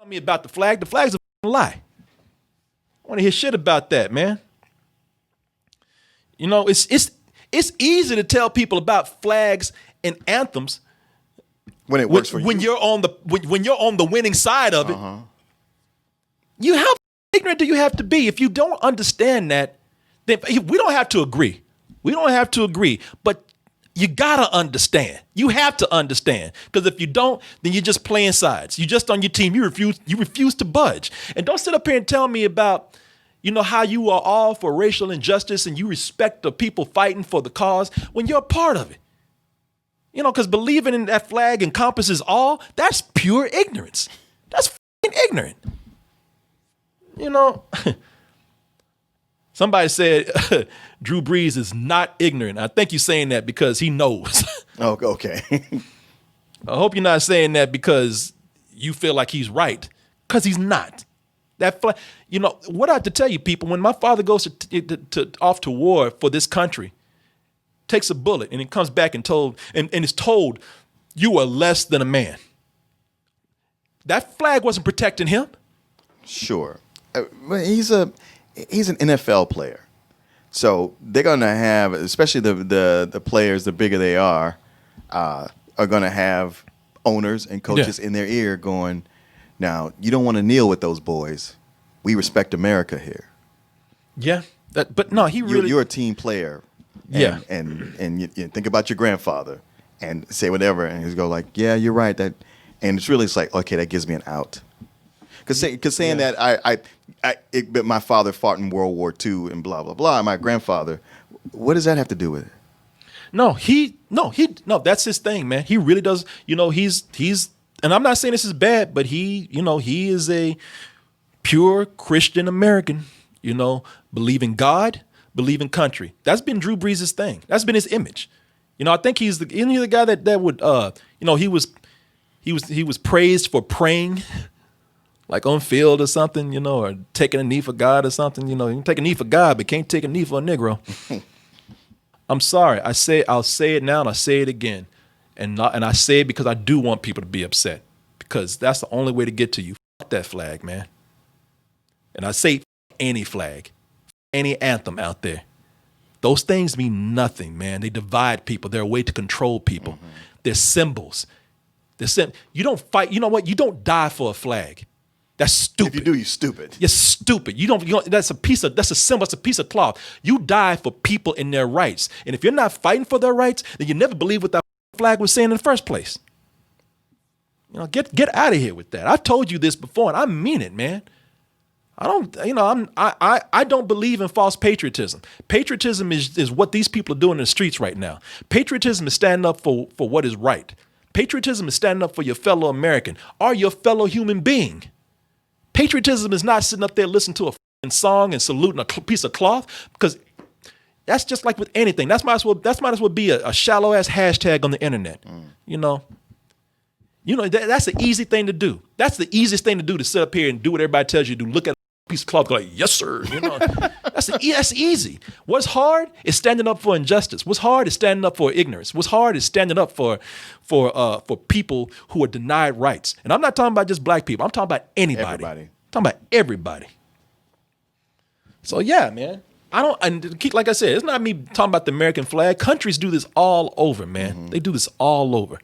me about the flag. The flag's a lie. I want to hear shit about that, man. You know, it's easy to tell people about flags and anthems when it works for when you. When you're on the winning side of it. You how ignorant do you have to be? If you don't understand that, then we don't have to agree. We don't have to agree, but you gotta understand. You have to understand, because if you don't, then you're just playing sides. You're just on your team. You refuse to budge. And don't sit up here and tell me about, you know, how you are all for racial injustice and you respect the people fighting for the cause when you're a part of it. You know, because believing in that flag encompasses all. That's pure ignorance. That's fucking ignorant. You know. Somebody said Drew Brees is not ignorant. I think you're saying that because he knows. Oh, okay. I hope you're not saying that because you feel like he's right, because he's not. You know what I have to tell you, people. When my father goes off to war for this country, takes a bullet and it comes back and is told, you are less than a man. That flag wasn't protecting him. Sure, he's an NFL player, so they're gonna have, especially the players, the bigger they are gonna have owners and coaches in their ear going, now you don't want to kneel with those boys. We respect America here. Yeah, but no, you're a team player. And you think about your grandfather and say whatever, and he's go like, yeah, you're right. And it's like, okay, that gives me an out. Because saying that but my father fought in World War II and blah blah blah. My grandfather, what does that have to do with it? No, that's his thing, man. He really does. You know, he's, and I'm not saying this is bad, but he is a pure Christian American. You know, believe in God, believe in country. That's been Drew Brees' thing. That's been his image. You know, I think he's the guy that would, you know, he was praised for praying. Like on field or something, you know, or taking a knee for God or something, you know. You can take a knee for God, but can't take a knee for a Negro. I'm sorry. I'll say it now and I'll say it again. And I say it because I do want people to be upset, because that's the only way to get to you. Fuck that flag, man. And I say any flag, any anthem out there. Those things mean nothing, man. They divide people. They're a way to control people. Mm-hmm. They're symbols. You don't fight. You know what? You don't die for a flag. That's stupid. If you do, you're stupid. You're stupid. You don't. That's a symbol. That's a piece of cloth. You die for people and their rights. And if you're not fighting for their rights, then you never believe what that flag was saying in the first place. You know, get out of here with that. I've told you this before, and I mean it, man. I don't believe in false patriotism. Patriotism is what these people are doing in the streets right now. Patriotism is standing up for what is right. Patriotism is standing up for your fellow American or your fellow human being. Patriotism is not sitting up there listening to a song and saluting a piece of cloth, because that's just like with anything. That might as well be a shallow ass hashtag on the internet. You know, that's an easy thing to do. That's the easiest thing to do, to sit up here and do what everybody tells you to do. Look at a piece of cloth, go like, yes sir. You know, that's easy. What's hard is standing up for injustice. What's hard is standing up for ignorance. What's hard is standing up for people who are denied rights. And I'm not talking about just black people. I'm talking about anybody. I'm talking about everybody. So yeah, man. Like I said, it's not me talking about the American flag. Countries do this all over, man. Mm-hmm. They do this all over.